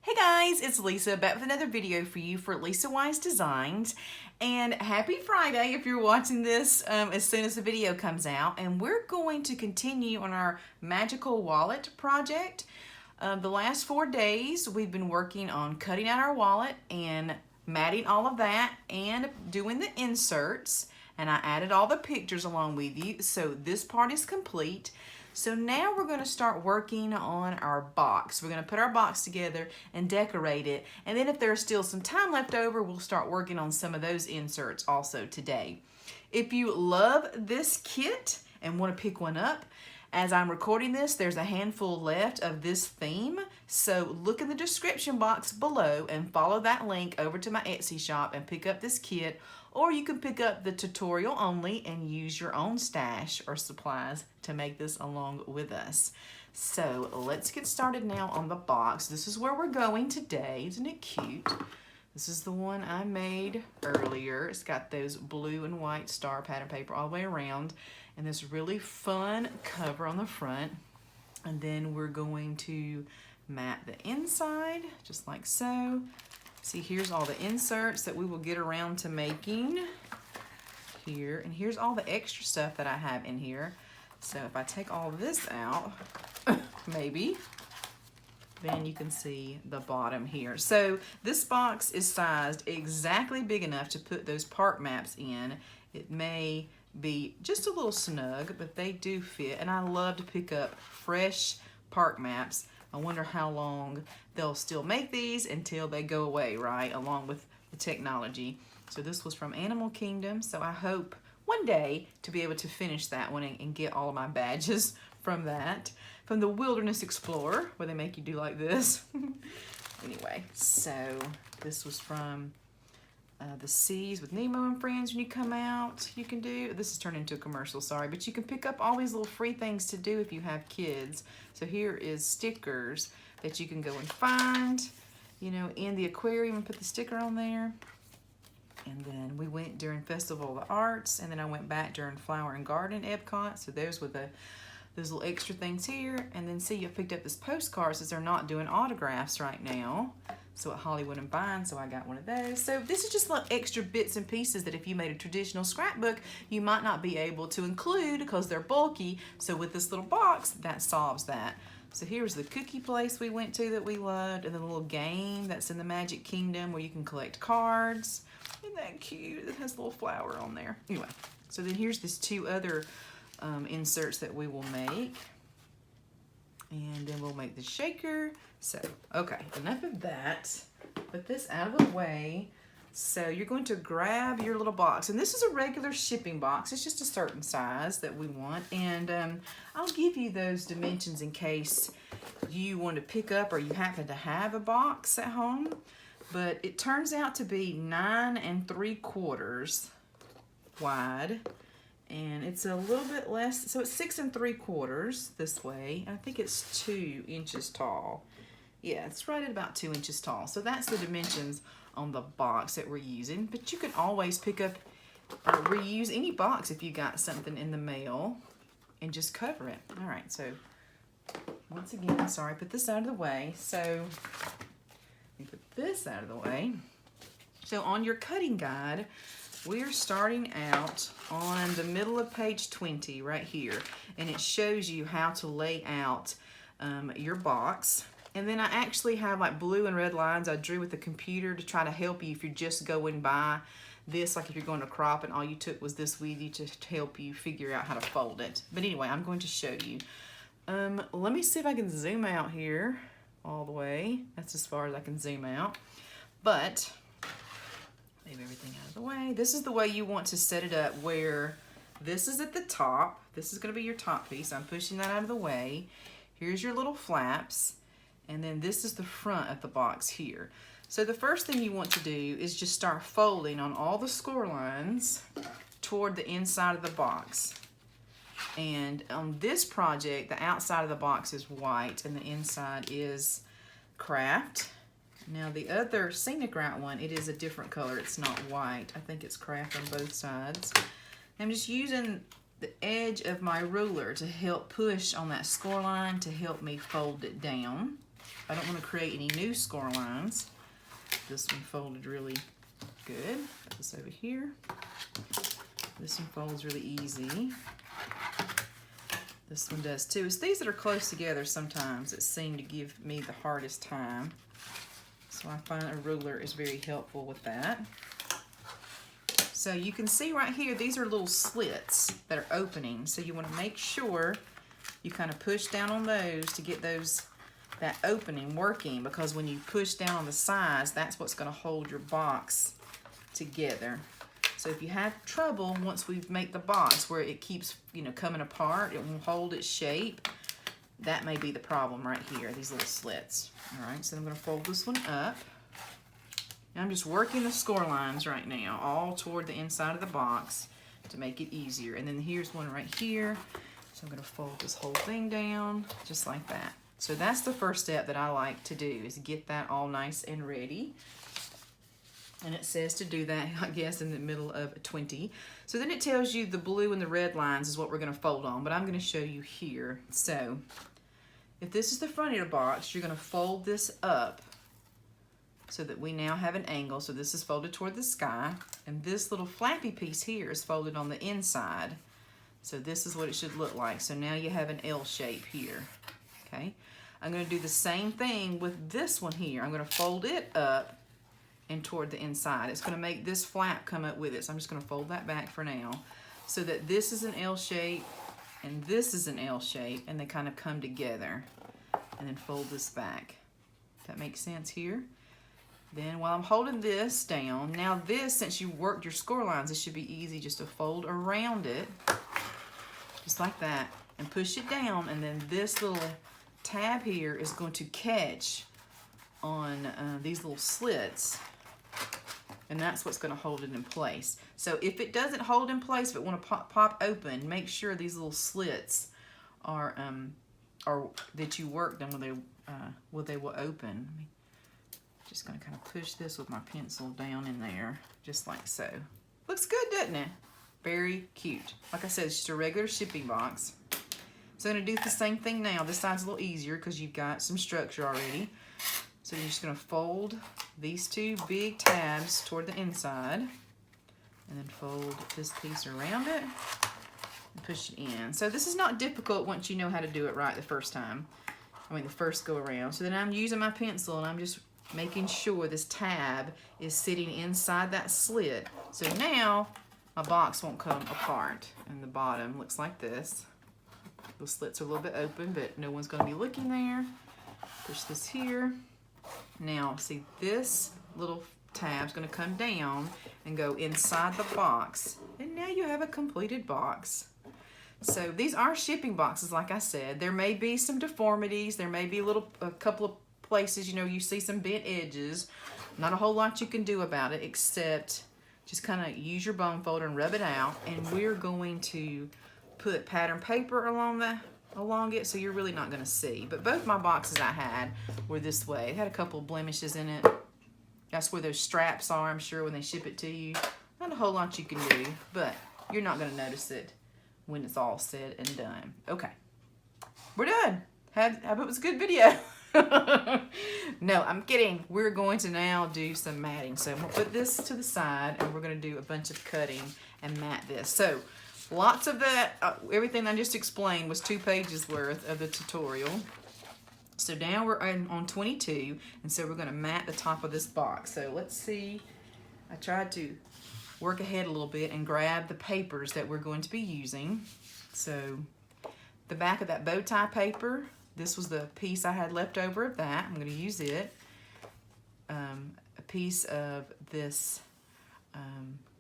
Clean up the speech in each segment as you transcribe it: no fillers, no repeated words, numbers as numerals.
Hey guys, it's Lisa back with another video for you for Lisa Wise Designs. And happy Friday if you're watching this as soon as the video comes out. And we're going to continue on our magical wallet project. The last 4 days we've been working on cutting out our wallet and matting all of that and doing the inserts. And I added all the pictures along with you. So this part is complete. So now we're going to start working on our box. We're going to put our box together and decorate it. And then if there's still some time left over, we'll start working on some of those inserts also today. If you love this kit and want to pick one up, as I'm recording this, there's a handful left of this theme. So look in the description box below and follow that link over to my Etsy shop and pick up this kit. Or you can pick up the tutorial only and use your own stash or supplies to make this along with us. So let's get started now on the box. This is where we're going today. Isn't it cute? This is the one I made earlier. It's got those blue and white star pattern paper all the way around and this really fun cover on the front. And then we're going to mat the inside just like so. See, here's all the inserts that we will get around to making here. And here's all the extra stuff that I have in here. So if I take all this out, maybe, then you can see the bottom here. So this box is sized exactly big enough to put those part maps in. It may be just a little snug, but they do fit. And I love to pick up fresh part maps. I wonder how long they'll still make these until they go away, right? Along with the technology. So this was from Animal Kingdom. So I hope one day to be able to finish that one and get all of my badges from that. From the Wilderness Explorer, where they make you do like this. Anyway, so this was from the Seas with Nemo and Friends. When you come out, you can do, this is turned into a commercial, sorry, but you can pick up all these little free things to do if you have kids. So here is stickers that you can go and find, you know, in the aquarium and put the sticker on there. And then we went during Festival of the Arts, and then I went back during Flower and Garden Epcot. So those were those little extra things here. And then see, I picked up this postcard since they're not doing autographs right now. So at Hollywood and Vine, so I got one of those. So this is just like extra bits and pieces that if you made a traditional scrapbook, you might not be able to include because they're bulky. So with this little box, that solves that. So here's the cookie place we went to that we loved, and the little game that's in the Magic Kingdom where you can collect cards. Isn't that cute? It has a little flower on there. Anyway, so then here's this 2 other inserts that we will make. And then we'll make the shaker. So, okay, enough of that. Put this out of the way. So you're going to grab your little box. And this is a regular shipping box. It's just a certain size that we want. And I'll give you those dimensions in case you want to pick up or you happen to have a box at home. But it turns out to be 9 3/4 wide. And it's a little bit less, so it's 6 3/4 this way. I think it's 2 inches tall. Yeah, it's right at about 2 inches tall. So that's the dimensions on the box that we're using. But you can always pick up or reuse any box if you got something in the mail and just cover it. All right, so once again, sorry, put this out of the way. So let me put this out of the way. So on your cutting guide, we're starting out on the middle of page 20 right here, and it shows you how to lay out your box. And then I actually have like blue and red lines I drew with the computer to try to help you if you're just going by this, like if you're going to crop and all you took was this with you to help you figure out how to fold it. But anyway, I'm going to show you. Let me see if I can zoom out here all the way. That's as far as I can zoom out. But move everything out of the way. This is the way you want to set it up, where this is at the top. This is going to be your top piece. I'm pushing that out of the way. Here's your little flaps. And then this is the front of the box here. So the first thing you want to do is just start folding on all the score lines toward the inside of the box. And on this project, the outside of the box is white and the inside is craft. Now the other scenic route one, it is a different color. It's not white. I think it's craft on both sides. I'm just using the edge of my ruler to help push on that score line to help me fold it down. I don't want to create any new score lines. This one folded really good. Put this over here. This one folds really easy. This one does too. It's these that are close together sometimes that seem to give me the hardest time. So I find a ruler is very helpful with that. So you can see right here, these are little slits that are opening. So you want to make sure you kind of push down on those to get that opening working, because when you push down on the sides, that's what's going to hold your box together. So if you have trouble once we make the box where it keeps, you know, coming apart, it won't hold its shape, that may be the problem right here, these little slits. All right, so I'm going to fold this one up. And I'm just working the score lines right now, all toward the inside of the box to make it easier. And then here's one right here. So I'm going to fold this whole thing down just like that. So that's the first step that I like to do, is get that all nice and ready. And it says to do that, I guess, in the middle of 20. So then it tells you the blue and the red lines is what we're going to fold on, but I'm going to show you here. So if this is the front of your box, you're going to fold this up so that we now have an angle. So this is folded toward the sky, and this little flappy piece here is folded on the inside. So this is what it should look like. So now you have an L shape here, okay? I'm going to do the same thing with this one here. I'm going to fold it up and toward the inside. It's going to make this flap come up with it. So I'm just going to fold that back for now so that this is an L shape and this is an L shape, and they kind of come together, and then fold this back. That makes sense here? Then while I'm holding this down, now this, since you worked your score lines, it should be easy just to fold around it, just like that, and push it down, and then this little tab here is going to catch on these little slits, and that's what's going to hold it in place. So if it doesn't hold in place, if it want to pop open, make sure these little slits are that you worked on where they will open. Just going to kind of push this with my pencil down in there, just like so. Looks good, doesn't it? Very cute. Like I said, it's just a regular shipping box. So I'm going to do the same thing now. This side's a little easier because you've got some structure already. So you're just going to fold these two big tabs toward the inside, and then fold this piece around it and push it in. So this is not difficult once you know how to do it right the first time. I mean the first go around. So then I'm using my pencil and I'm just making sure this tab is sitting inside that slit. So now my box won't come apart, and the bottom looks like this. The slits are a little bit open, but no one's going to be looking there. Push this here. Now, see, this little tab's going to come down and go inside the box, and now you have a completed box. So these are shipping boxes, like I said. There may be some deformities. There may be a couple of places, you know, you see some bent edges. Not a whole lot you can do about it, except just kind of use your bone folder and rub it out. And we're going to put pattern paper along it, so you're really not going to see. But both my boxes I had were this way. It had a couple of blemishes in it. That's where those straps are, I'm sure, when they ship it to you. Not a whole lot you can do, but you're not going to notice it when it's all said and done. Okay, we're done. I hope it was a good video. No, I'm kidding. We're going to now do some matting. So I'm going to put this to the side, and we're going to do a bunch of cutting and mat this. So lots of that, everything I just explained was 2 pages worth of the tutorial. So now we're on 22, and so we're going to mat the top of this box. So let's see. I tried to work ahead a little bit and grab the papers that we're going to be using. So the back of that bow tie paper, this was the piece I had left over of that. I'm going to use it. A piece of this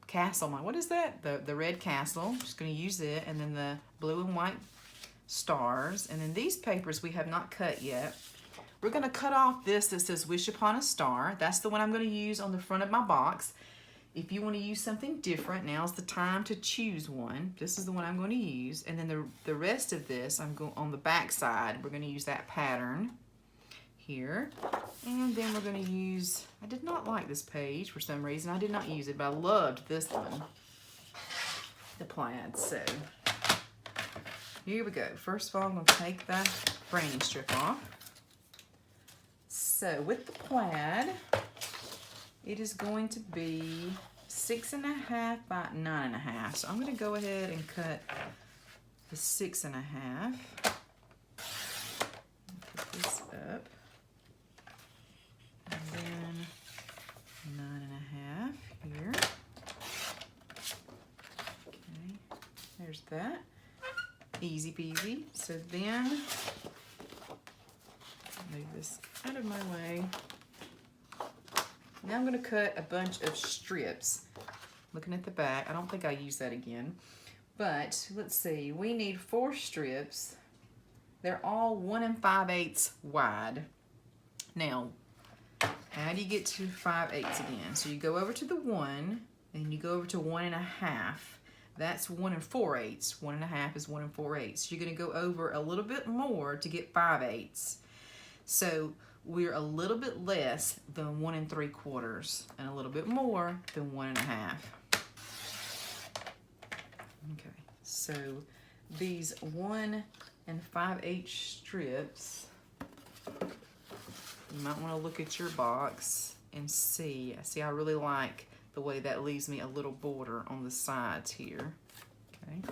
castle. What is that? The red castle. I'm just going to use it. And then the blue and white stars. And then these papers we have not cut yet. We're going to cut off this that says Wish Upon a Star. That's the one I'm going to use on the front of my box. If you want to use something different, now's the time to choose one. This is the one I'm going to use. And then the rest of this, I'm going on the back side. We're going to use that pattern here. And then we're going to use, I did not like this page for some reason. I did not use it, but I loved this one, the plaid. So here we go. First of all, I'm going to take the branding strip off. So with the plaid, it is going to be 6.5 by 9.5. So I'm going to go ahead and cut the 6.5. Put this up. And then 9.5 here. Okay, there's that. Easy peasy. So then, move this out of my way. Now I'm going to cut a bunch of strips. Looking at the back, I don't think I use that again. But let's see, we need 4 strips. They're all 1 5/8 wide. Now, how do you get to 5/8 again? So you go over to the 1, and you go over to 1.5. That's 1 4/8. 1.5 is 1 4/8. So you're going to go over a little bit more to get 5/8. So we're a little bit less than 1 3/4, and a little bit more than 1.5. Okay, so these 1 5/8 strips, you might want to look at your box and see. See, I really like the way that leaves me a little border on the sides here. Okay.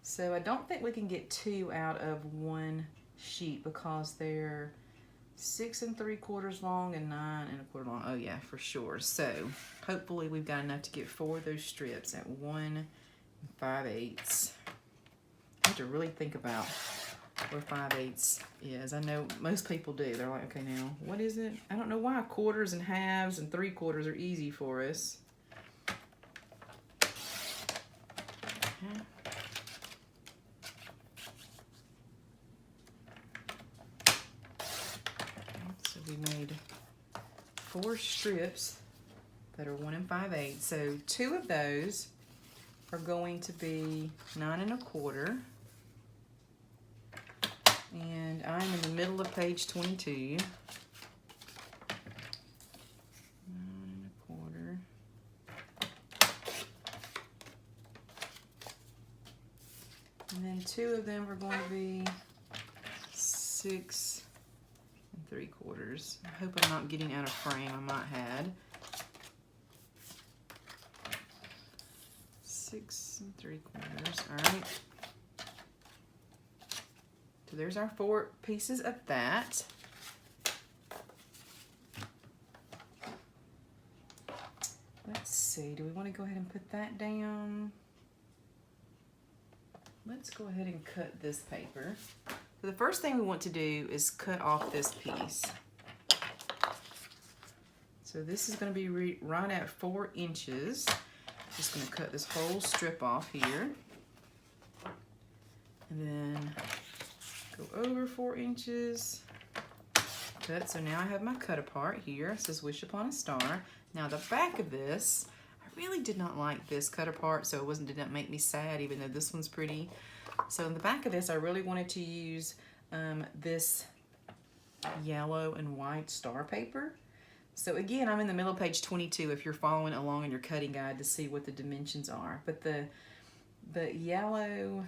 So I don't think we can get 2 out of 1 sheet because they're 6 3/4 long and 9 1/4 long. Oh yeah, for sure. So hopefully we've got enough to get 4 of those strips at 1 5/8. I have to really think about where 5/8 is. I know most people do. They're like, okay, now what is it? I don't know why quarters and halves and 3/4 are easy for us. Okay. So we made 4 strips that are 1 5/8. So 2 of those are going to be 9 1/4. And I'm in the middle of page 22. 9 1/4. And then 2 of them are going to be 6 3/4. I hope I'm not getting out of frame. I might have. 6 3/4. All right. So there's our 4 pieces of that. Let's see, do we want to go ahead and put that down? Let's go ahead and cut this paper. So the first thing we want to do is cut off this piece. So this is going to be right at 4 inches. Just going to cut this whole strip off here. And then go over 4 inches. Cut. So now I have my cut apart here. It says Wish Upon a Star. Now the back of this, I really did not like this cut apart, so it did not make me sad, even though this one's pretty. So in the back of this, I really wanted to use this yellow and white star paper. So again, I'm in the middle of page 22 if you're following along in your cutting guide to see what the dimensions are. But the yellow,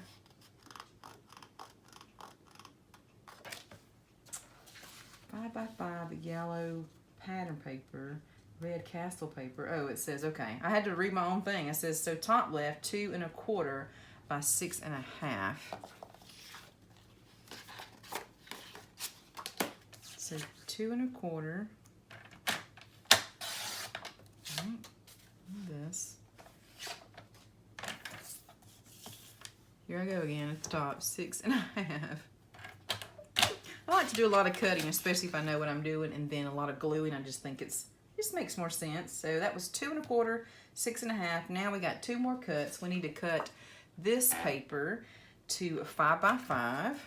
five by 5 yellow pattern paper, red castle paper. Oh, it says, okay, I had to read my own thing. It says, so top left, 2 1/4 by 6 1/2. So 2 1/4. Right, this. Here I go again at the top, 6 1/2. I like to do a lot of cutting, especially if I know what I'm doing, and then a lot of gluing. I just think it just makes more sense. So that was 2 1/4, 6 1/2. Now we got 2 more cuts. We need to cut this paper to 5 by 5.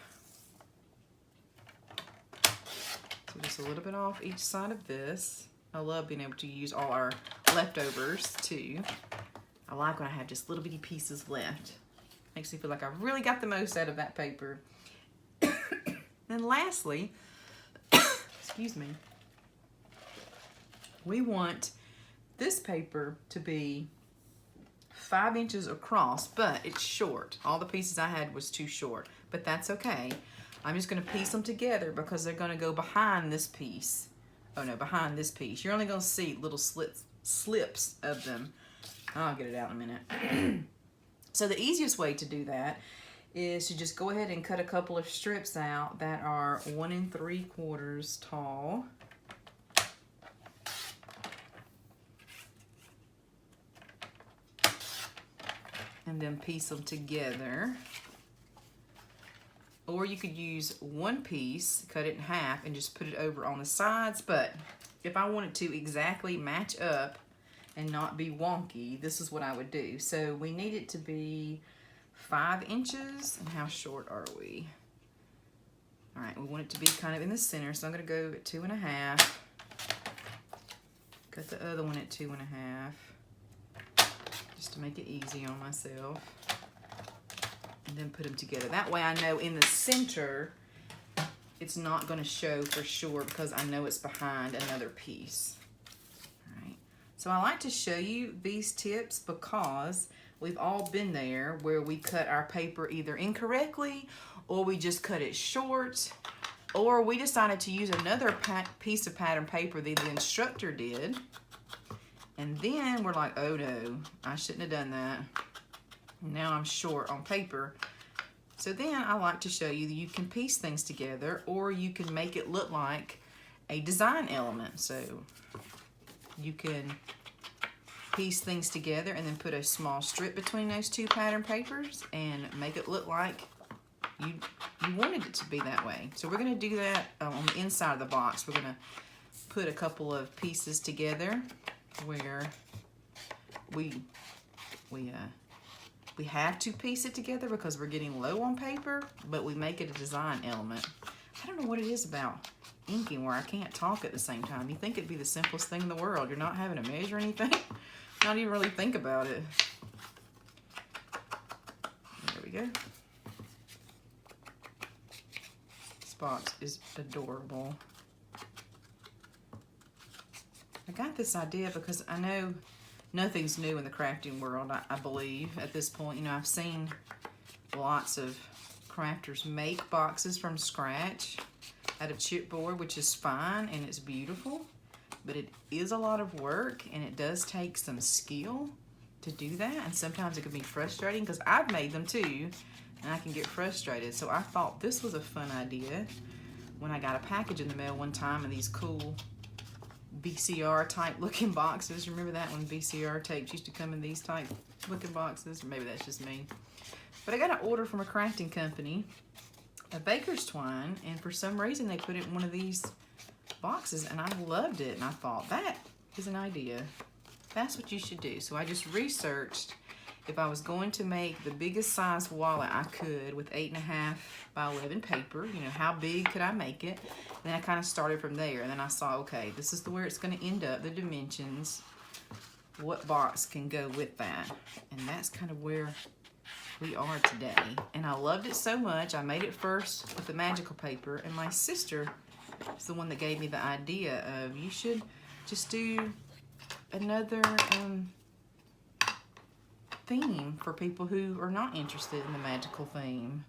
So just a little bit off each side of this. I love being able to use all our leftovers too. I like when I have just little bitty pieces left. Makes me feel like I really got the most out of that paper. Then lastly, excuse me, we want this paper to be 5 inches across, but it's short. All the pieces I had was too short, but that's okay. I'm just going to piece them together because they're going to go behind this piece. Oh no, behind this piece. You're only going to see little slips of them. I'll get it out in a minute. So the easiest way to do that is to just go ahead and cut a couple of strips out that are 1 3/4 tall. And then piece them together. Or you could use one piece, cut it in half, and just put it over on the sides. But if I wanted to exactly match up and not be wonky, this is what I would do. So we need it to be 5 inches. And how short are we? All right, we want it to be kind of in the center, so I'm gonna go at 2.5. Cut the other one at 2.5, just to make it easy on myself. And then put them together. That way I know in the center, it's not gonna show for sure because I know it's behind another piece. All right, so I like to show you these tips because we've all been there where we cut our paper either incorrectly or we just cut it short, or we decided to use another piece of pattern paper that the instructor did. And then we're like, oh no, I shouldn't have done that. Now I'm short on paper. So then I like to show you that you can piece things together or you can make it look like a design element. So you can piece things together and then put a small strip between those two pattern papers and make it look like you wanted it to be that way. So we're going to do that on the inside of the box. We're going to put a couple of pieces together where we have to piece it together because we're getting low on paper, but we make it a design element. I don't know what it is about inking where I can't talk at the same time. You think it'd be the simplest thing in the world. You're not having to measure anything, not even really think about it. There we go. This box is adorable. I got this idea because I know nothing's new in the crafting world, I believe, at this point. You know, I've seen lots of crafters make boxes from scratch out of chipboard, which is fine and it's beautiful, but it is a lot of work and it does take some skill to do that, and sometimes it can be frustrating because I've made them too and I can get frustrated. So I thought this was a fun idea when I got a package in the mail one time of these cool VCR type looking boxes. Remember that when VCR tapes used to come in these type looking boxes? Or maybe that's just me. But I got an order from a crafting company, a baker's twine, and for some reason they put it in one of these boxes and I loved it, and I thought that is an idea. That's what you should do. So I just researched if I was going to make the biggest size wallet I could with 8.5 by 11 paper, you know, how big could I make it? And then I kind of started from there. And then I saw, okay, this is where it's going to end up, the dimensions. What box can go with that? And that's kind of where we are today. And I loved it so much. I made it first with the magical paper. And my sister is the one that gave me the idea of you should just do another theme for people who are not interested in the magical theme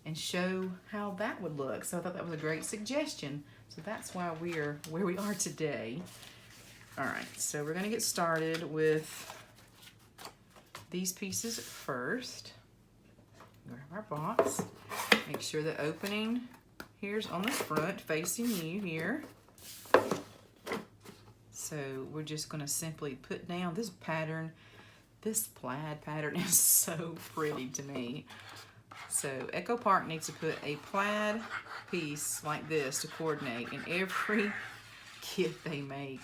and show how that would look. So I thought that was a great suggestion. So that's why we're where we are today. All right, so we're gonna get started with these pieces first. Grab our box. Make sure the opening here's on the front facing you here. So we're just gonna simply put down this pattern. This plaid pattern is so pretty to me. So Echo Park needs to put a plaid piece like this to coordinate in every kit they make.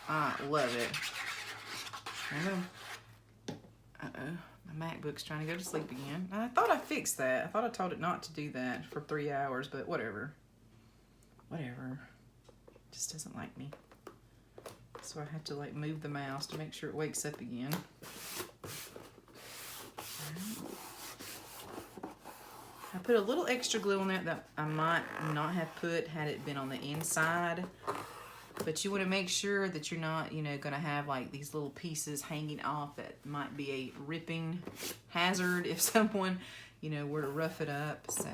I love it. My MacBook's trying to go to sleep again. I thought I fixed that. I thought I told it not to do that for 3 hours, but whatever. Whatever. It just doesn't like me. So I have to like move the mouse to make sure it wakes up again. I put a little extra glue on that I might not have put had it been on the inside. But you want to make sure that you're not, you know, going to have like these little pieces hanging off that might be a ripping hazard if someone, you know, were to rough it up. So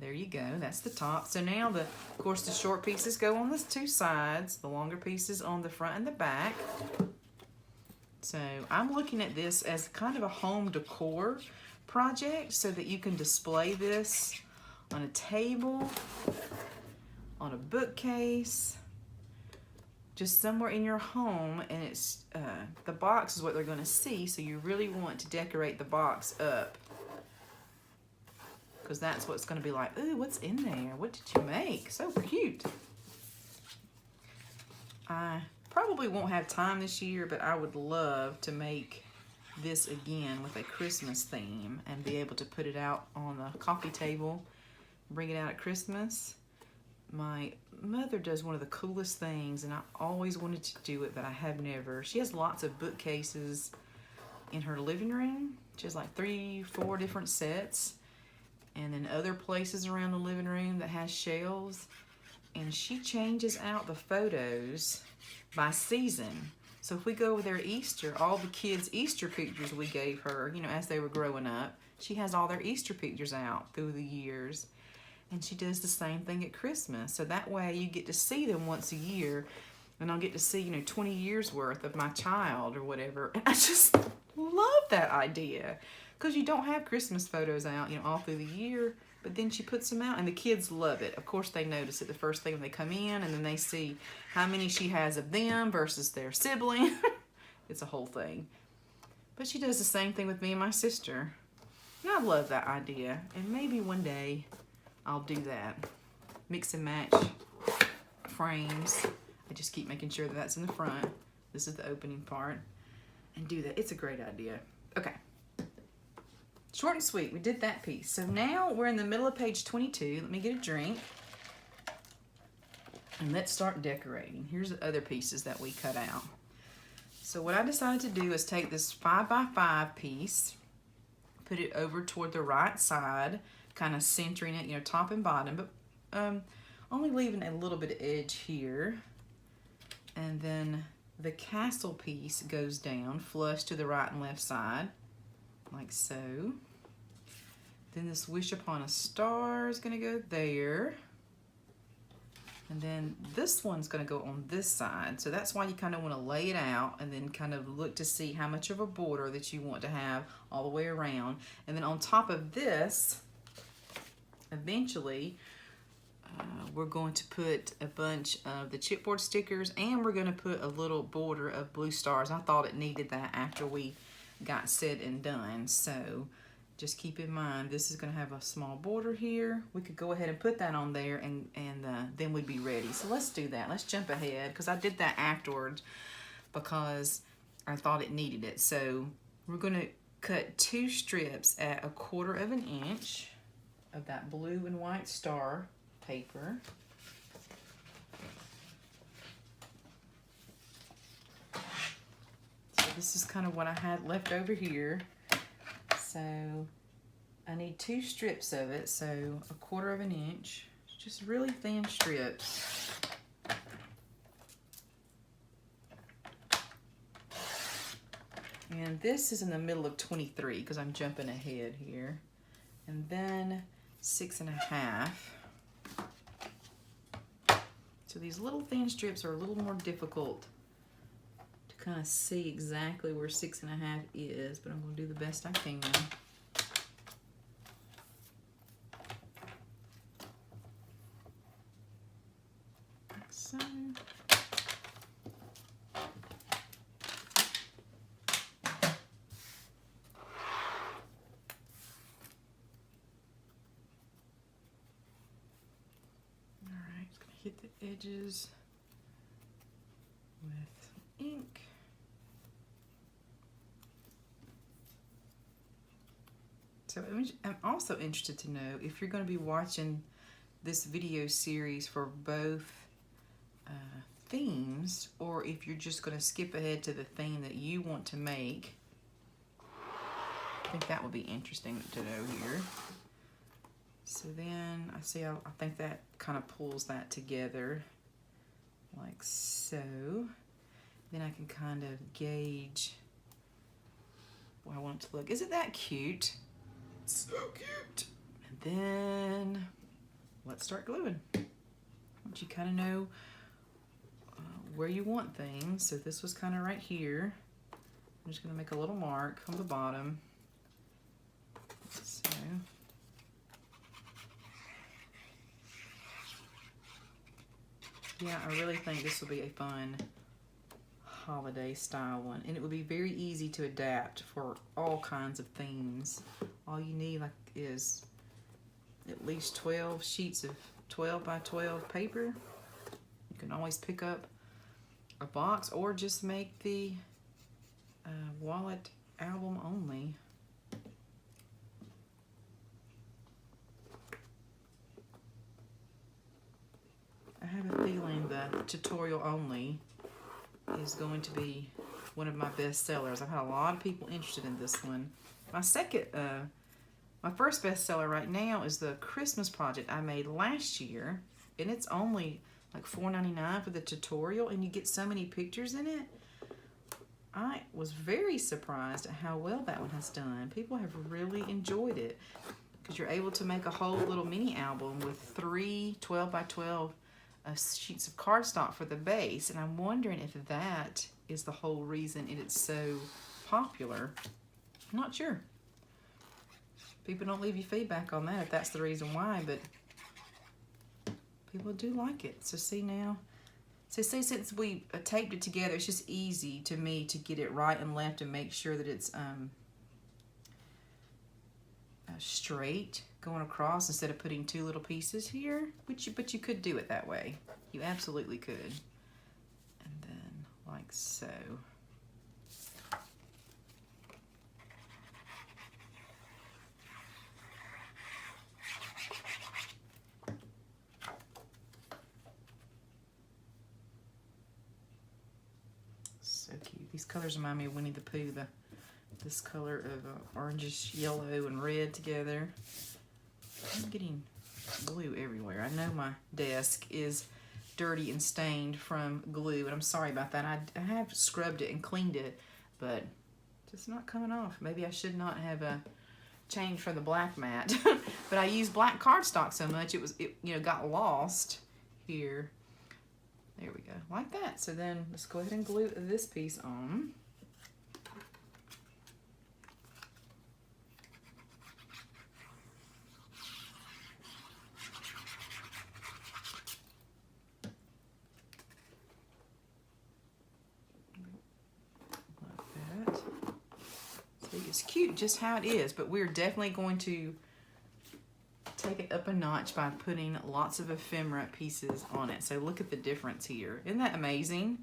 There you go, that's the top. So now, of course, the short pieces go on the two sides, the longer pieces on the front and the back. So I'm looking at this as kind of a home decor project so that you can display this on a table, on a bookcase, just somewhere in your home, and it's the box is what they're going to see, so you really want to decorate the box up, because that's what's going to be like, ooh, what's in there? What did you make? So cute. I probably won't have time this year, but I would love to make this again with a Christmas theme and be able to put it out on the coffee table, bring it out at Christmas. My mother does one of the coolest things, and I always wanted to do it, but I have never. She has lots of bookcases in her living room. She has like 3, 4 different sets, and then other places around the living room that has shelves, and she changes out the photos by season. So if we go over there at Easter, all the kids' Easter pictures we gave her, you know, as they were growing up, she has all their Easter pictures out through the years. And she does the same thing at Christmas. So that way you get to see them once a year, and I'll get to see, you know, 20 years worth of my child or whatever. And I just love that idea, because you don't have Christmas photos out, you know, all through the year, but then she puts them out and the kids love it. Of course, they notice it the first thing when they come in, and then they see how many she has of them versus their sibling. It's a whole thing. But she does the same thing with me and my sister. And I love that idea. And maybe one day I'll do that. Mix and match frames. I just keep making sure that that's in the front. This is the opening part. And do that. It's a great idea. Okay. Short and sweet. We did that piece. So now we're in the middle of page 22. Let me get a drink. And let's start decorating. Here's the other pieces that we cut out. So what I decided to do is take this 5x5 piece, put it over toward the right side, kind of centering it, you know, top and bottom, but only leaving a little bit of edge here. And then the castle piece goes down flush to the right and left side, like so. Then this wish upon a star is going to go there. And then this one's going to go on this side. So that's why you kind of want to lay it out and then kind of look to see how much of a border that you want to have all the way around. And then on top of this, eventually, we're going to put a bunch of the chipboard stickers, and we're going to put a little border of blue stars. I thought it needed that after we got said and done. So just keep in mind, this is going to have a small border here. We could go ahead and put that on there, and then we'd be ready. So let's do that. Let's jump ahead, because I did that afterwards because I thought it needed it. So we're going to cut 2 strips at 1/4 of an inch of that blue and white star paper. So this is kind of what I had left over here. So I need 2 strips of it, so 1/4 of an inch, just really thin strips. And this is in the middle of 23 because I'm jumping ahead here. And then 6.5. So these little thin strips are a little more difficult to kind of see exactly where 6.5 is, but I'm going to do the best I can. Like so. Hit the edges with ink. So I'm also interested to know if you're going to be watching this video series for both themes, or if you're just going to skip ahead to the theme that you want to make. I think that would be interesting to know here. So then I see, I think that kind of pulls that together like so. Then I can kind of gauge what I want it to look. Isn't that cute? So cute. And then let's start gluing. But you kind of know where you want things. So this was kind of right here. I'm just going to make a little mark on the bottom. So yeah, I really think this will be a fun holiday style one, and it would be very easy to adapt for all kinds of themes. All you need is at least 12 sheets of 12 by 12 paper. You can always pick up a box or just make the wallet album only. I have a feeling the tutorial only is going to be one of my best sellers. I've had a lot of people interested in this one. My first bestseller right now is the Christmas project I made last year, and it's only like $4.99 for the tutorial, and you get so many pictures in it. I was very surprised at how well that one has done. People have really enjoyed it because you're able to make a whole little mini album with 3 12 by 12 sheets of cardstock for the base, and I'm wondering if that is the whole reason it's so popular. I'm not sure. People don't leave you feedback on that if that's the reason why, but people do like it. So see now, since we taped it together, it's just easy to me to get it right and left and make sure that it's straight going across instead of putting 2 little pieces here, but you could do it that way. You absolutely could. And then like so. So cute. These colors remind me of Winnie the Pooh, this color of orangish yellow and red together. I'm getting glue everywhere. I know my desk is dirty and stained from glue, and I'm sorry about that. I have scrubbed it and cleaned it, but it's not coming off. Maybe I should not have changed from the black mat. But I used black cardstock so much it got lost here. There we go, like that. So then let's go ahead and glue this piece on. It's cute just how it is, but we're definitely going to take it up a notch by putting lots of ephemera pieces on it. So look at the difference here. Isn't that amazing?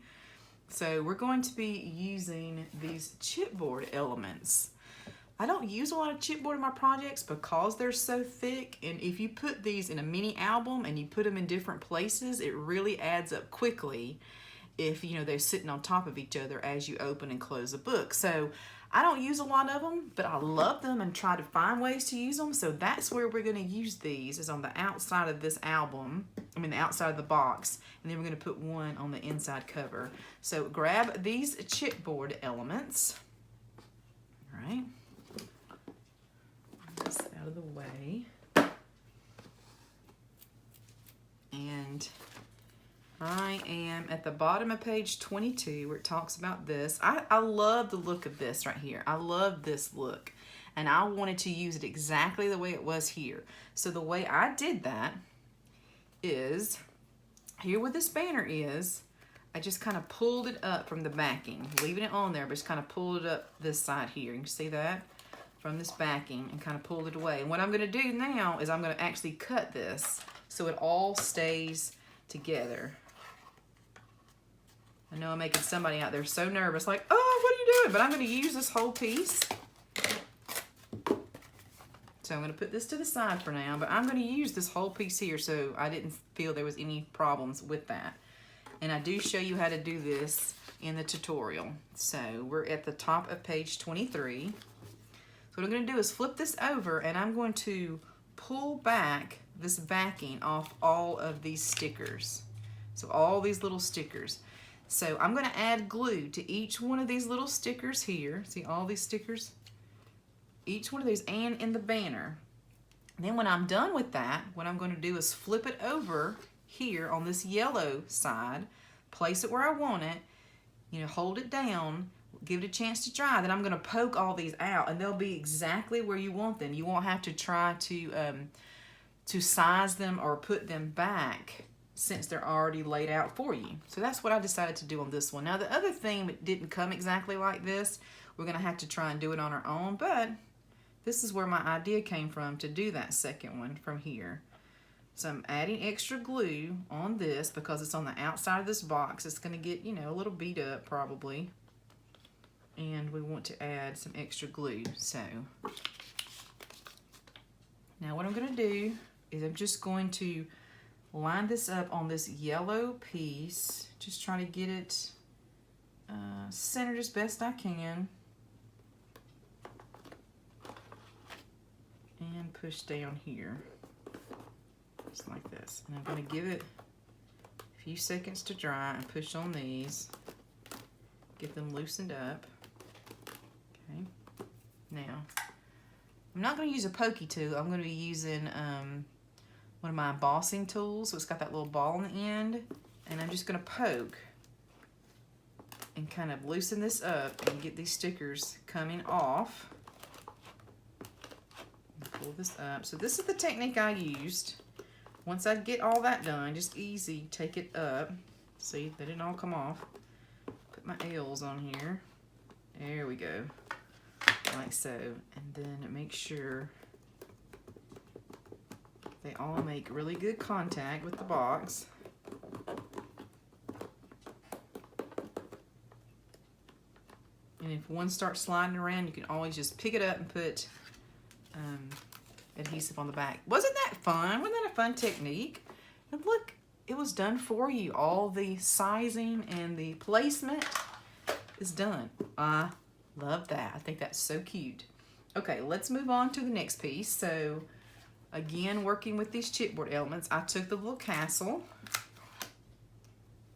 So we're going to be using these chipboard elements. I don't use a lot of chipboard in my projects because they're so thick, and if you put these in a mini album and you put them in different places, it really adds up quickly if they're sitting on top of each other as you open and close a book. So I don't use a lot of them, but I love them and try to find ways to use them. So that's where we're going to use these, is on the outside of this album, the outside of the box, and then we're going to put one on the inside cover. So grab these chipboard elements. All right. This out of the way. And I am at the bottom of page 22 where it talks about this. I love the look of this right here. I love this look. And I wanted to use it exactly the way it was here. So the way I did that is, here where this banner is, I just kind of pulled it up from the backing, leaving it on there, but just kind of pulled it up this side here. You can see that? From this backing, and kind of pulled it away. And what I'm going to do now is I'm going to actually cut this so it all stays together. I know I'm making somebody out there so nervous, like, oh, what are you doing? But I'm going to use this whole piece. So I'm going to put this to the side for now, but I'm going to use this whole piece here so I didn't feel there was any problems with that. And I do show you how to do this in the tutorial. So we're at the top of page 23. So what I'm going to do is flip this over, and I'm going to pull back this backing off all of these stickers. So all these little stickers. So I'm going to add glue to each one of these little stickers here. See all these stickers? Each one of these, and in the banner. Then when I'm done with that, what I'm going to do is flip it over here on this yellow side, place it where I want it, you know, hold it down, give it a chance to dry. Then I'm going to poke all these out, and they'll be exactly where you want them. You won't have to try to size them or put them back since they're already laid out for you. So that's what I decided to do on this one. Now the other thing didn't come exactly like this. We're going to have to try and do it on our own, but this is where my idea came from to do that second one from here. So I'm adding extra glue on this because it's on the outside of this box. It's going to get, you know, a little beat up probably. And we want to add some extra glue. So now what I'm going to do is I'm just going to line this up on this yellow piece. Just trying to get it centered as best I can. And push down here, just like this. And I'm going to give it a few seconds to dry and push on these, get them loosened up. Okay. Now, I'm not going to use a pokey tool. I'm going to be using one of my embossing tools. So it's got that little ball on the end, and I'm just going to poke and kind of loosen this up and get these stickers coming off. Pull this up. So this is the technique I used. Once I get all that done, just easy, take it up. See, they didn't all come off. Put my L's on here. There we go. Like so. And then make sure they all make really good contact with the box. And if one starts sliding around, you can always just pick it up and put adhesive on the back. Wasn't that fun? Wasn't that a fun technique? And look, it was done for you. All the sizing and the placement is done. I love that. I think that's so cute. Okay, let's move on to the next piece. So again, working with these chipboard elements, I took the little castle,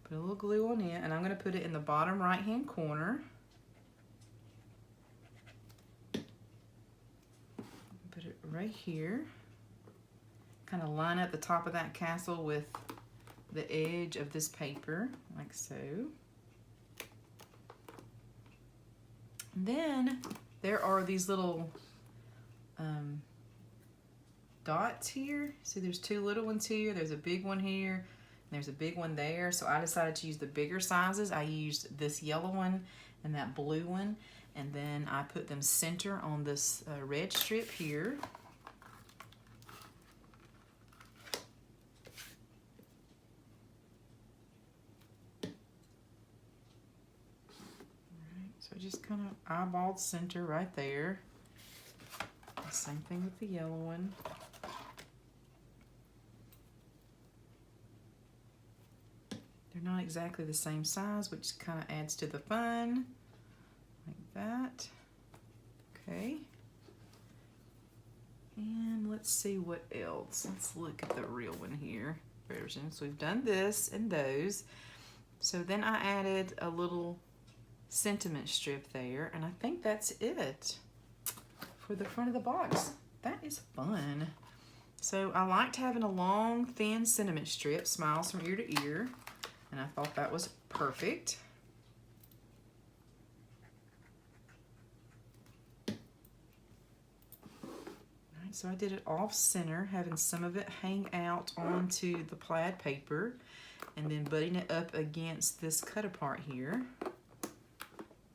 put a little glue on it, and I'm going to put it in the bottom right hand corner. Right here, kind of line up the top of that castle with the edge of this paper, like so. And then there are these little dots here. See, there's two little ones here. There's a big one here, and there's a big one there. So I decided to use the bigger sizes. I used this yellow one and that blue one, and then I put them center on this red strip here. So just kind of eyeballed center right there. Same thing with the yellow one. They're not exactly the same size, which kind of adds to the fun. Like that. Okay. And let's see what else. Let's look at the real one here. Version. So we've done this and those. So then I added a little sentiment strip there, and I think that's it for the front of the box. That is fun. So I liked having a long, thin sentiment strip, smiles from ear to ear, and I thought that was perfect. Alright, so I did it off center, having some of it hang out onto the plaid paper, and then butting it up against this cut apart here.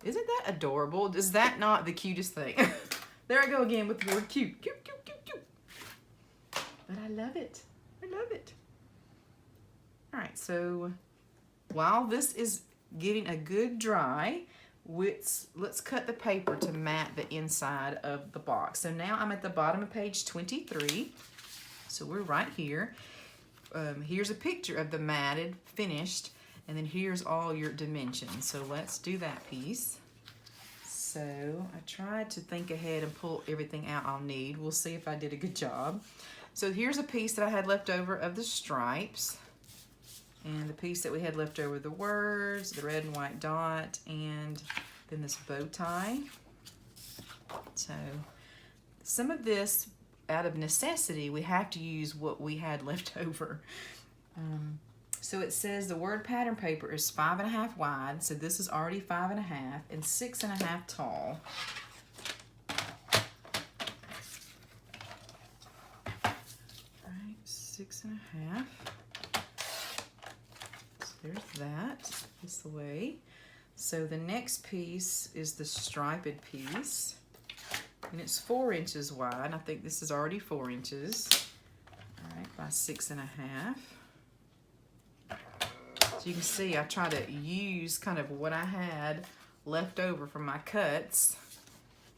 Isn't that adorable? Is that not the cutest thing? There I go again with the word cute. Cute, cute, cute, cute. But I love it. I love it. All right, so while this is getting a good dry, let's cut the paper to mat the inside of the box. So now I'm at the bottom of page 23. So we're right here. Here's a picture of the matted, finished, and then here's all your dimensions. So let's do that piece. So I tried to think ahead and pull everything out I'll need. We'll see if I did a good job. So here's a piece that I had left over of the stripes, and the piece that we had left over, the words, the red and white dot, and then this bow tie. So some of this out of necessity, we have to use what we had left over. So it says the word pattern paper is 5.5 wide, so this is already 5.5 and 6.5 tall. All right, 6.5. So there's that, this way. So the next piece is the striped piece, and it's 4 inches wide. I think this is already 4 inches. All right, by 6.5. So you can see I try to use kind of what I had left over from my cuts.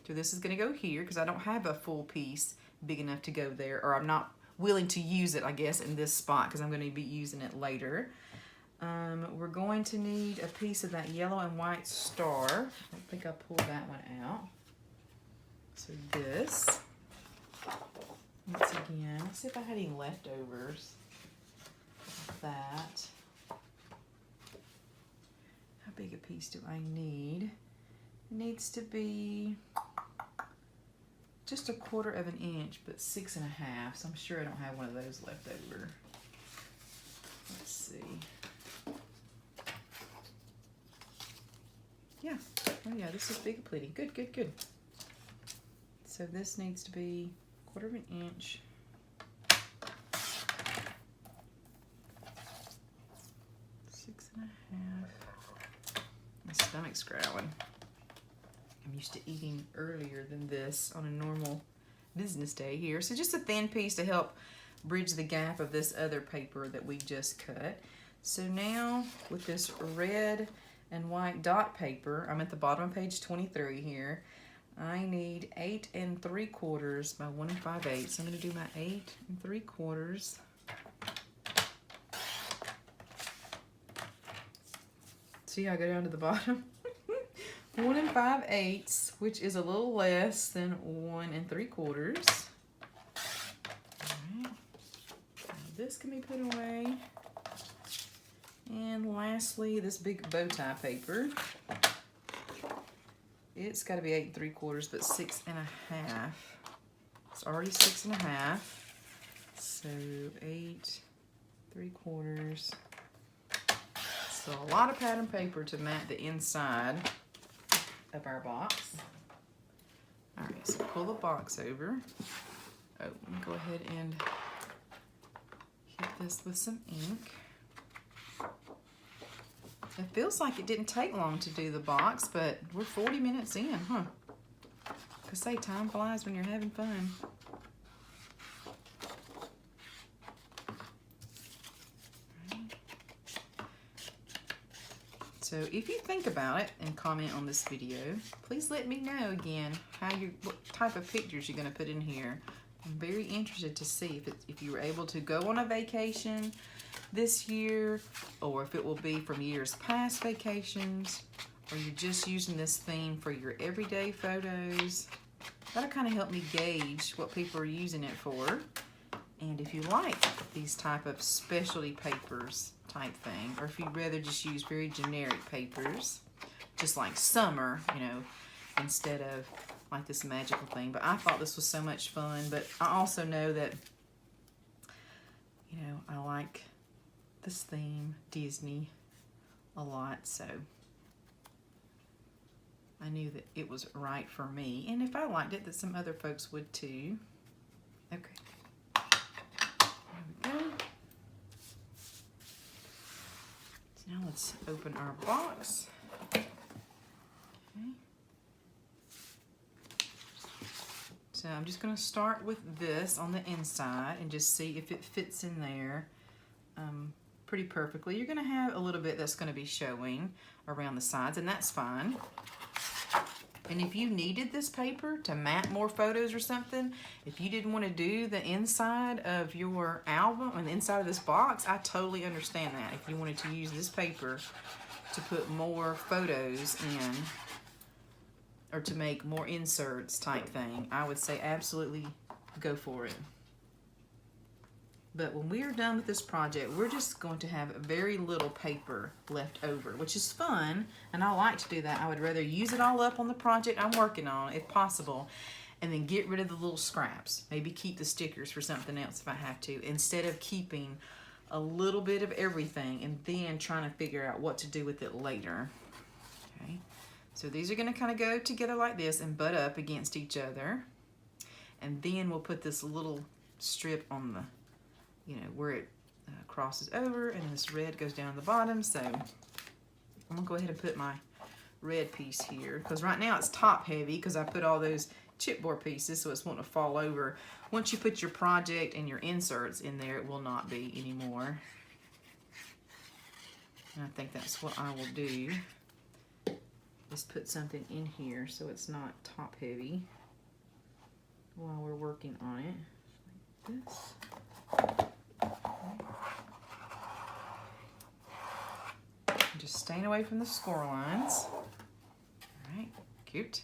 So this is going to go here because I don't have a full piece big enough to go there, or I'm not willing to use it, I guess, in this spot because I'm going to be using it later. We're going to need a piece of that yellow and white star. I don't think I pulled that one out. So this. Once again, let's see if I had any leftovers of that. How big a piece do I need? It needs to be just 1/4 of an inch, but 6.5. So I'm sure I don't have one of those left over. Let's see. Yeah. Oh yeah, this is big plenty. Good, good, good. So this needs to be 1/4 of an inch. Six and a half. My stomach's growling. I'm used to eating earlier than this on a normal business day here. So just a thin piece to help bridge the gap of this other paper that we just cut. So now with this red and white dot paper, I'm at the bottom of page 23 here. I need 8 3/4 by 1 5/8. So I'm going to do my 8 3/4. See how I go down to the bottom? 1 5/8, which is a little less than 1 3/4. All right. Now this can be put away. And lastly, this big bow tie paper. It's got to be 8 3/4, but 6.5. It's already 6.5. So 8 3/4. So a lot of pattern paper to mat the inside of our box. All right, so pull the box over. Oh, let me go ahead and hit this with some ink. It feels like it didn't take long to do the box, but we're 40 minutes in, huh? Because say time flies when you're having fun. So if you think about it and comment on this video, please let me know again what type of pictures you're going to put in here. I'm very interested to see if you were able to go on a vacation this year, or if it will be from years past vacations, or you're just using this theme for your everyday photos. That'll kind of help me gauge what people are using it for. And if you like these type of specialty papers type thing, or if you'd rather just use very generic papers, just like summer, you know, instead of like this magical thing. But I thought this was so much fun, but I also know that, you know, I like this theme, Disney, a lot, so I knew that it was right for me. And if I liked it, that some other folks would too. Okay. There we go. So now let's open our box. Okay. So I'm just going to start with this on the inside and just see if it fits in there pretty perfectly. You're going to have a little bit that's going to be showing around the sides, and that's fine. And if you needed this paper to mat more photos or something, if you didn't want to do the inside of your album and the inside of this box, I totally understand that. If you wanted to use this paper to put more photos in, or to make more inserts type thing, I would say absolutely go for it. But when we are done with this project, we're just going to have very little paper left over, which is fun, and I like to do that. I would rather use it all up on the project I'm working on, if possible, and then get rid of the little scraps. Maybe keep the stickers for something else if I have to, instead of keeping a little bit of everything and then trying to figure out what to do with it later. Okay, so these are going to kind of go together like this and butt up against each other. And then we'll put this little strip on the, you know, where it crosses over, and this red goes down the bottom. So I'm gonna go ahead and put my red piece here, because right now it's top heavy because I put all those chipboard pieces, so it's wanting to fall over. Once you put your project and your inserts in there, it will not be anymore. And I think that's what I will do, is put something in here so it's not top heavy while we're working on it, like this. Just staying away from the score lines. All right, cute.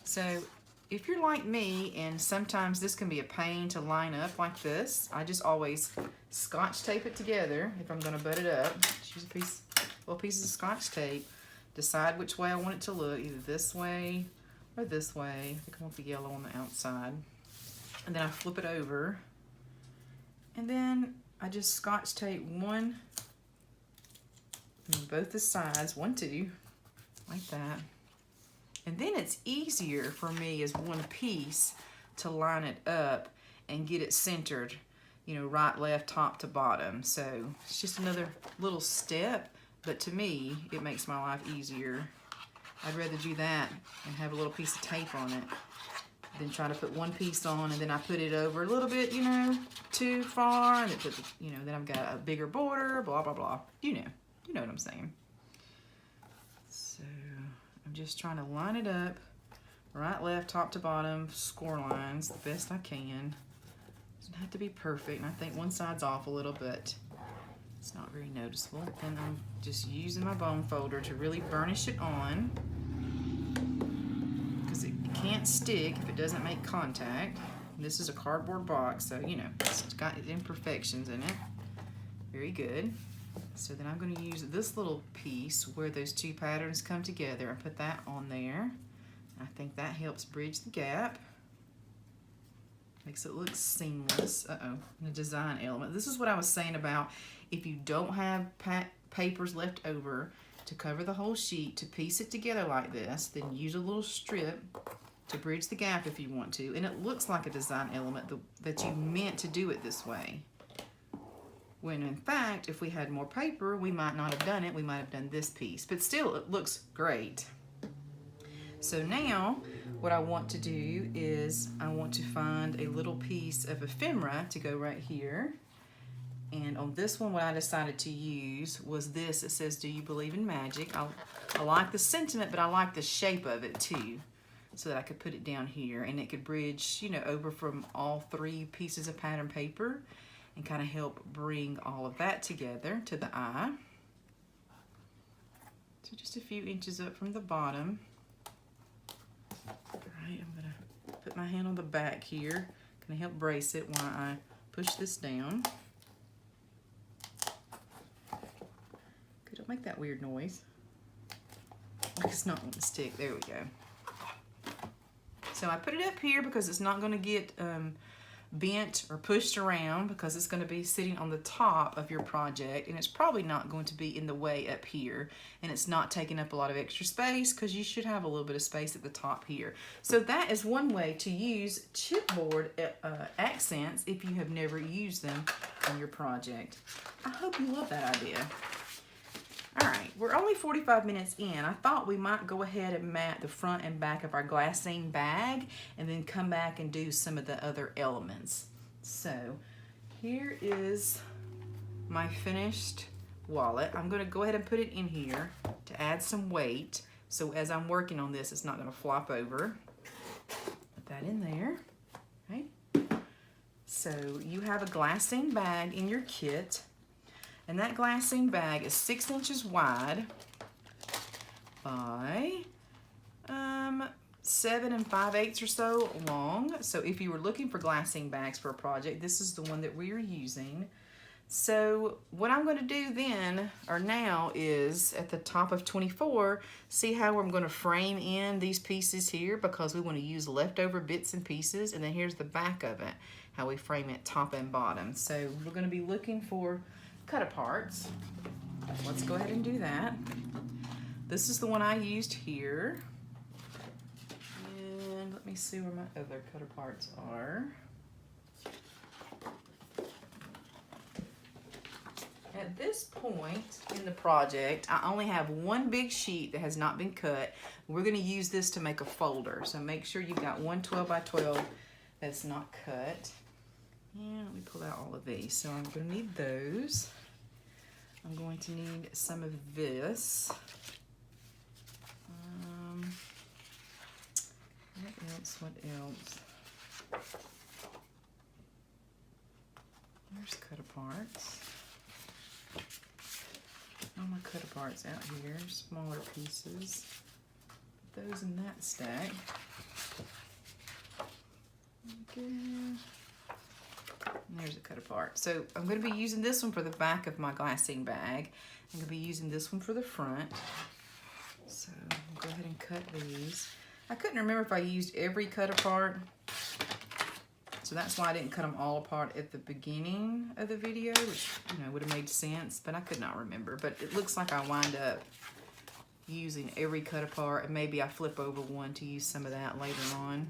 So if you're like me, and sometimes this can be a pain to line up like this, I just always Scotch tape it together. If I'm gonna butt it up, just use little pieces of Scotch tape, decide which way I want it to look, either this way or this way. I think I want the yellow on the outside. And then I flip it over, and then I just Scotch tape one, both the sides, 1, 2, like that. And then it's easier for me as one piece to line it up and get it centered, you know, right, left, top to bottom. So it's just another little step, but to me, it makes my life easier. I'd rather do that and have a little piece of tape on it than try to put one piece on and then I put it over a little bit, you know, too far, and it put, you know, then I've got a bigger border, blah, blah, blah. You know what I'm saying. So I'm just trying to line it up, right, left, top to bottom, score lines the best I can. Doesn't have to be perfect, and I think one side's off a little, but it's not very noticeable. And I'm just using my bone folder to really burnish it on, because it can't stick if it doesn't make contact. And this is a cardboard box, so you know, it's got imperfections in it. Very good. So then I'm going to use this little piece where those two patterns come together and put that on there. I think that helps bridge the gap. Makes it look seamless. A design element. This is what I was saying about if you don't have papers left over to cover the whole sheet, to piece it together like this, then use a little strip to bridge the gap if you want to. And it looks like a design element that you meant to do it this way. When in fact, if we had more paper, we might not have done it. We might have done this piece, but still it looks great. So now what I want to do is I want to find a little piece of ephemera to go right here. And on this one, what I decided to use was this. It says, "Do you believe in magic?" I like the sentiment, but I like the shape of it too, so that I could put it down here and it could bridge, you know, over from all 3 pieces of pattern paper and kind of help bring all of that together to the eye. So just a few inches up from the bottom. All right, I'm gonna put my hand on the back here, gonna help brace it while I push this down. Okay, don't make that weird noise. Like it's not going to stick. There we go. So I put it up here because it's not going to get bent or pushed around, because it's going to be sitting on the top of your project, and it's probably not going to be in the way up here, and it's not taking up a lot of extra space because you should have a little bit of space at the top here. So that is one way to use chipboard accents if you have never used them on your project. I hope you love that idea. All right, we're only 45 minutes in. I thought we might go ahead and mat the front and back of our glassine bag and then come back and do some of the other elements. So here is my finished wallet. I'm gonna go ahead and put it in here to add some weight. So as I'm working on this, it's not gonna flop over. Put that in there, okay? So you have a glassine bag in your kit. And that glassine bag is 6 inches wide by 7 5/8 or so long. So if you were looking for glassine bags for a project, this is the one that we are using. So what I'm going to do then, or now, is at the top of 24, see how I'm going to frame in these pieces here, because we want to use leftover bits and pieces, and then here's the back of it, how we frame it top and bottom. So we're going to be looking for cut aparts. Let's go ahead and do that. This is the one I used here. And let me see where my other cut aparts are. At this point in the project, I only have one big sheet that has not been cut. We're going to use this to make a folder. So make sure you've got one 12 by 12 that's not cut. And let me pull out all of these. So I'm going to need those. I'm going to need some of this. What else? There's cut aparts. All my cut aparts out here, smaller pieces. Put those in that stack. Okay. And there's a cut apart. So I'm going to be using this one for the back of my glassine bag. I'm going to be using this one for the front. So I'll go ahead and cut these. I couldn't remember if I used every cut apart. So that's why I didn't cut them all apart at the beginning of the video, which, you know, would have made sense, but I could not remember. But it looks like I wind up using every cut apart, and maybe I flip over one to use some of that later on.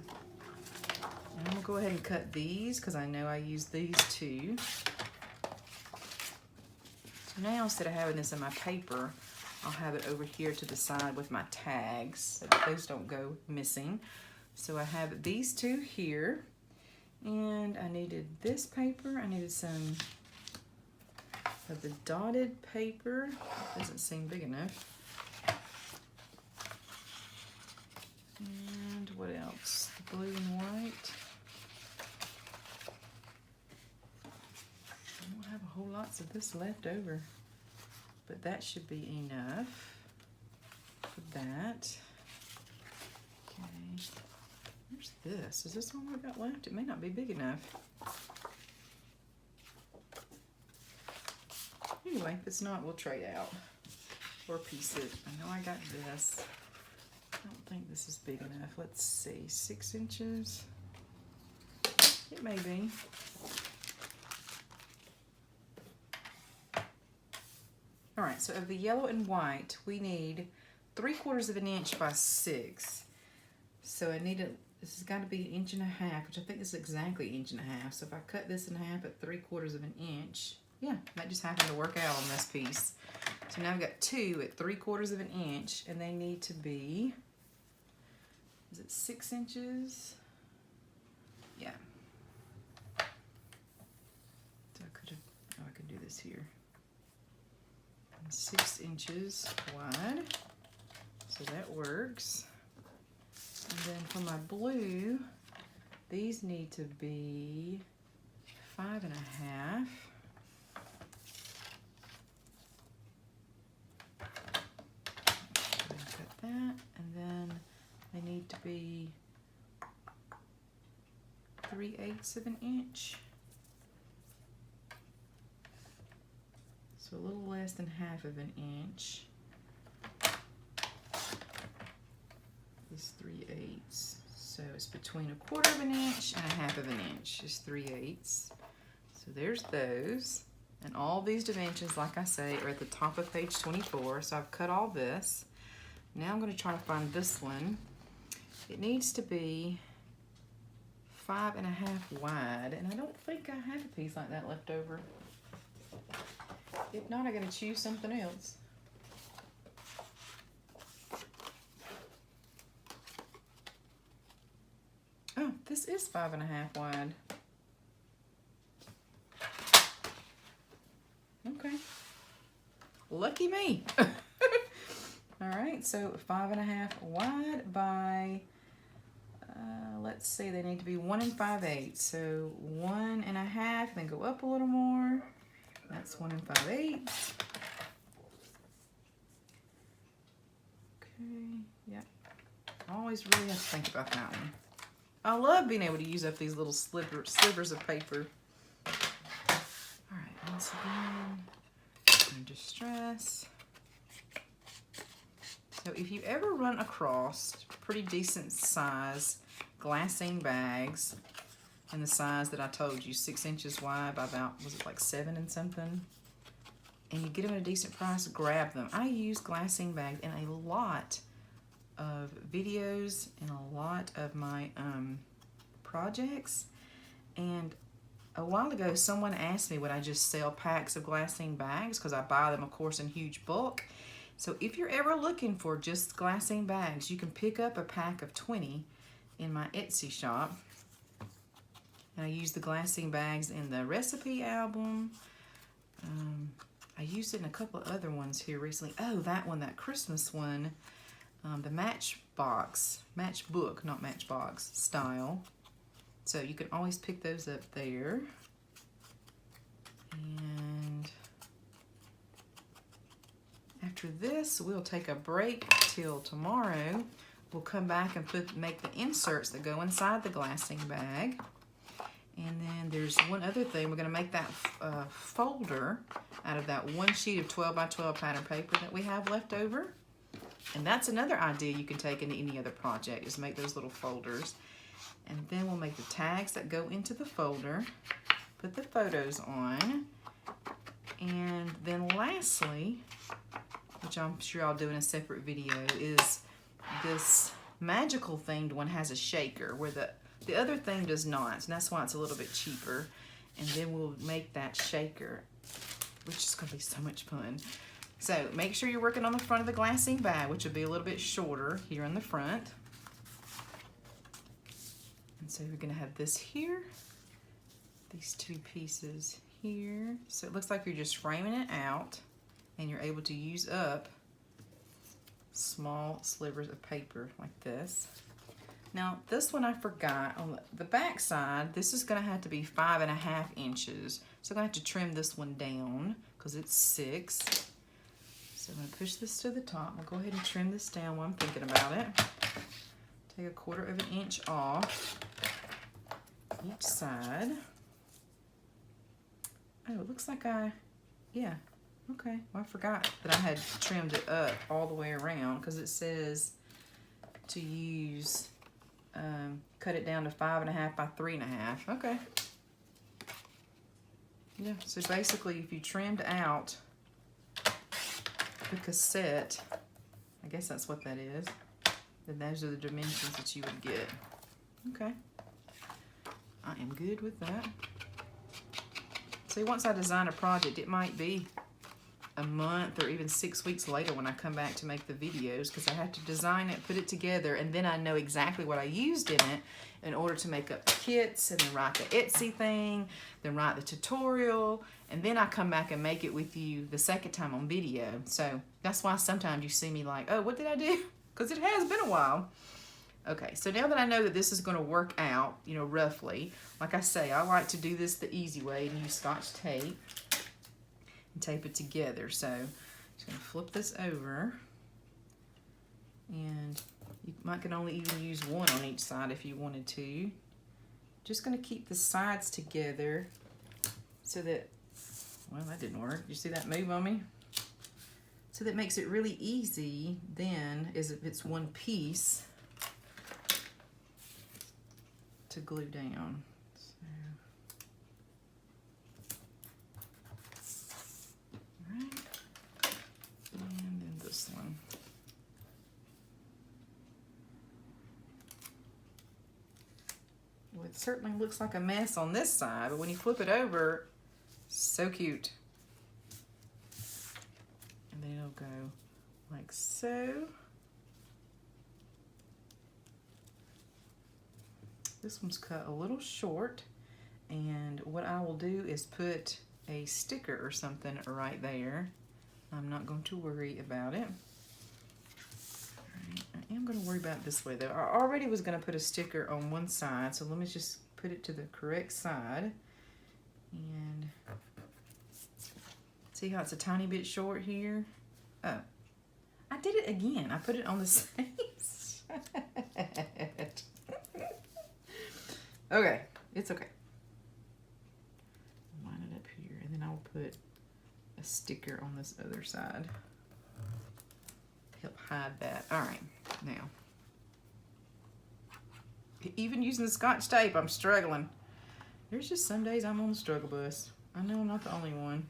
And I'm gonna go ahead and cut these because I know I use these too. So now, instead of having this in my paper, I'll have it over here to the side with my tags so that those don't go missing. So I have these two here. And I needed this paper. I needed some of the dotted paper. Doesn't seem big enough. And what else? The blue and white. I don't have a whole lots of this left over, but that should be enough for that. Okay. Where's this? Is this all I got left? It may not be big enough. Anyway, if it's not, we'll trade out or piece it. I know I got this. I don't think this is big enough. Let's see, 6 inches. It may be. All right, so of the yellow and white, we need 3/4 of an inch by 6. So I need this has got to be 1.5 inches, which I think this is exactly 1.5 inches. So if I cut this in half at 3/4 of an inch, yeah, that just happened to work out on this piece. So now I've got 2 at 3/4 of an inch, and they need to be, is it 6 inches? Yeah. So I could have, oh, I could do this here. 6 inches wide, so that works. And then for my blue, these need to be 5.5. Cut that, and then they need to be 3/8 of an inch. So a little less than 1/2 of an inch. Is 3/8. So it's between 1/4 of an inch and 1/2 of an inch is 3/8. So there's those. And all these dimensions, like I say, are at the top of page 24. So I've cut all this. Now I'm going to try to find this one. It needs to be 5.5 wide. And I don't think I have a piece like that left over. If not, I'm going to choose something else. Oh, this is 5.5 wide. Okay. Lucky me. All right, so 5.5 wide by, let's see, they need to be 1 5/8. So 1.5, then go up a little more. That's 1 5/8. Okay, yeah. I always really have to think about that one. I love being able to use up these little slivers of paper. All right, I'm once again, no distress. So if you ever run across pretty decent size glassine bags in the size that I told you, 6 inches wide by about, was it like 7 and something? And you get them at a decent price, grab them. I use glassine bags in a lot of videos and a lot of my projects. And a while ago, someone asked me would I just sell packs of glassine bags, because I buy them, of course, in huge bulk. So if you're ever looking for just glassine bags, you can pick up a pack of 20 in my Etsy shop. And I use the glassine bags in the recipe album. I used it in a couple of other ones here recently. Oh, that one, that Christmas one, the matchbook, not matchbox style. So you can always pick those up there. And after this, we'll take a break till tomorrow. We'll come back and make the inserts that go inside the glassine bag. And then there's one other thing. We're going to make that folder out of that one sheet of 12 by 12 pattern paper that we have left over. And that's another idea you can take into any other project, is make those little folders. And then we'll make the tags that go into the folder, put the photos on, and then lastly, which I'm sure I'll do in a separate video, is this magical themed one has a shaker where the other thing does not, and that's why it's a little bit cheaper. And then we'll make that shaker, which is going to be so much fun. So make sure you're working on the front of the glassine bag, which will be a little bit shorter here in the front. And so we're going to have this here, these two pieces here. So it looks like you're just framing it out, and you're able to use up small slivers of paper like this. Now this one I forgot, on the back side, this is going to have to be 5.5 inches. So I'm going to have to trim this one down because it's 6. So I'm going to push this to the top. I'll go ahead and trim this down while I'm thinking about it. Take 1/4 of an inch off each side. Oh, it looks like yeah, okay. Well, I forgot that I had trimmed it up all the way around, because it says to use, cut it down to 5.5 by 3.5. Okay. Yeah, so basically if you trimmed out the cassette, I guess that's what that is, then those are the dimensions that you would get. Okay. I am good with that. See, once I design a project, it might be a month or even 6 weeks later when I come back to make the videos, because I have to design it, put it together, and then I know exactly what I used in it in order to make up the kits, and then write the Etsy thing, then write the tutorial, and then I come back and make it with you the second time on video. So that's why sometimes you see me like, oh, what did I do? Because it has been a while. Okay, so now that I know that this is going to work out, you know, roughly, like I say, I like to do this the easy way and use Scotch tape and tape it together. So I'm just going to flip this over, and you can only even use one on each side if you wanted to. Just going to keep the sides together so that, well, that didn't work. You see that move on me? So that makes it really easy then, is if it's one piece, to glue down. So, all right, and then this one. Well, it certainly looks like a mess on this side, but when you flip it over, so cute. And then it'll go like so. This one's cut a little short, and what I will do is put a sticker or something right there. I'm not going to worry about it. Right, I am going to worry about it this way though. I already was going to put a sticker on one side, so let me just put it to the correct side. And see how it's a tiny bit short here? Oh, I did it again. I put it on the same side. Okay, it's okay. Line it up here, and then I'll put a sticker on this other side to help hide that. All right, now, even using the Scotch tape, I'm struggling. There's just some days I'm on the struggle bus. I know I'm not the only one.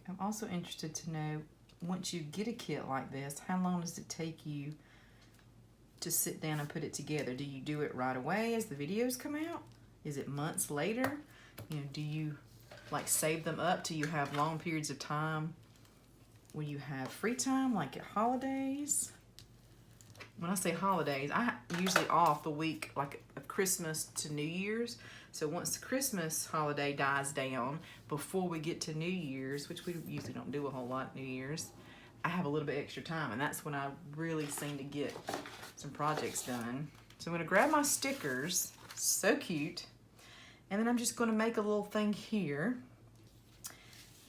I'm also interested to know, once you get a kit like this, how long does it take you to sit down and put it together? Do you do it right away as the videos come out? Is it months later? You know, do you like save them up till you have long periods of time when you have free time, like at holidays? When I say holidays, I usually off the week like of Christmas to New Year's. So once the Christmas holiday dies down, before we get to New Year's, which we usually don't do a whole lot New Year's, I have a little bit extra time, and that's when I really seem to get some projects done. So I'm gonna grab my stickers, so cute, and then I'm just gonna make a little thing here.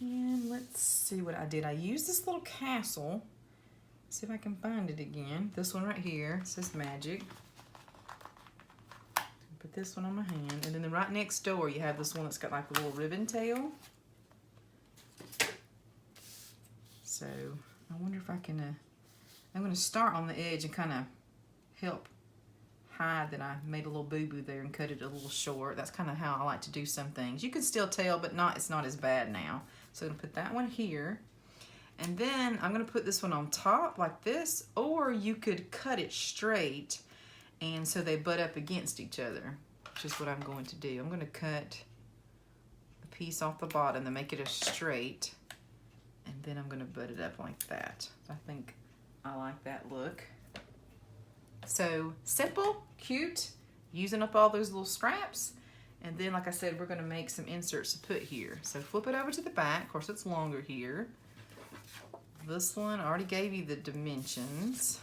And let's see what I did. I used this little castle. See if I can find it again. This one right here, it says magic. Put this one on my hand, and then right next door you have this one that's got like a little ribbon tail. So I wonder if I can, I'm gonna start on the edge and kind of help hide that I made a little boo-boo there and cut it a little short. That's kind of how I like to do some things. You can still tell, but it's not as bad now. So I'm gonna put that one here. And then I'm gonna put this one on top like this, or you could cut it straight and so they butt up against each other, which is what I'm going to do. I'm gonna cut a piece off the bottom to make it a straight, and then I'm gonna butt it up like that. I think I like that look. So simple, cute, using up all those little scraps. And then, like I said, we're gonna make some inserts to put here. So flip it over to the back. Of course, it's longer here. This one, I already gave you the dimensions.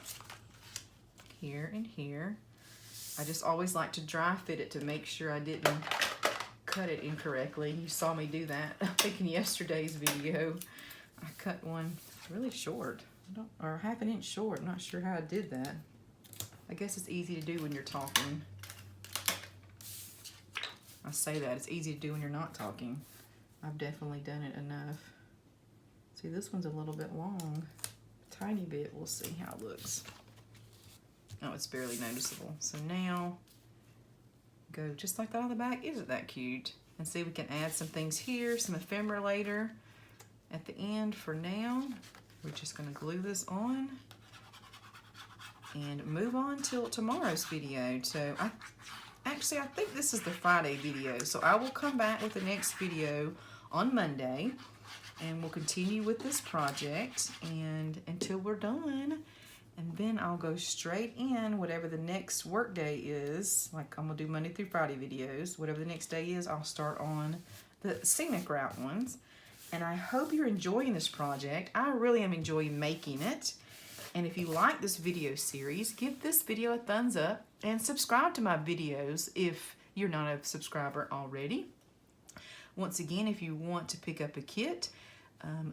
Here and here. I just always like to dry fit it to make sure I didn't cut it incorrectly. You saw me do that, I think in yesterday's video. I cut one really short, or half an inch short. I'm not sure how I did that. I guess it's easy to do when you're talking. I say that, it's easy to do when you're not talking. I've definitely done it enough. See, this one's a little bit long, a tiny bit. We'll see how it looks. Oh, it's barely noticeable. So now, go just like that on the back. Isn't that cute? And see, we can add some things here, some ephemera later at the end. For now, we're just gonna glue this on and move on till tomorrow's video. So I think this is the Friday video. So I will come back with the next video on Monday, and we'll continue with this project and until we're done. And then I'll go straight in whatever the next work day is. Like, I'm gonna do Monday through Friday videos. Whatever the next day is, I'll start on the scenic route ones. And I hope you're enjoying this project. I really am enjoying making it. And if you like this video series, give this video a thumbs up and subscribe to my videos if you're not a subscriber already. Once again, if you want to pick up a kit,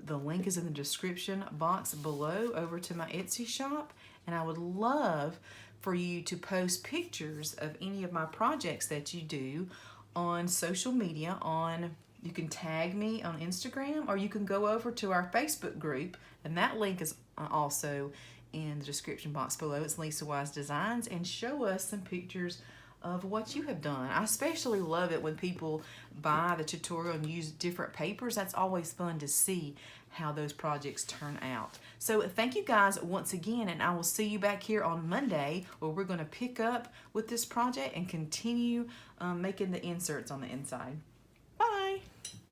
the link is in the description box below over to my Etsy shop. And I would love for you to post pictures of any of my projects that you do on social media. You can tag me on Instagram, or you can go over to our Facebook group, and that link is also in the description box below. It's Lisa Wise Designs, and show us some pictures of what you have done. I especially love it when people buy the tutorial and use different papers. That's always fun to see how those projects turn out. So thank you guys once again, and I will see you back here on Monday where we're going to pick up with this project and continue making the inserts on the inside.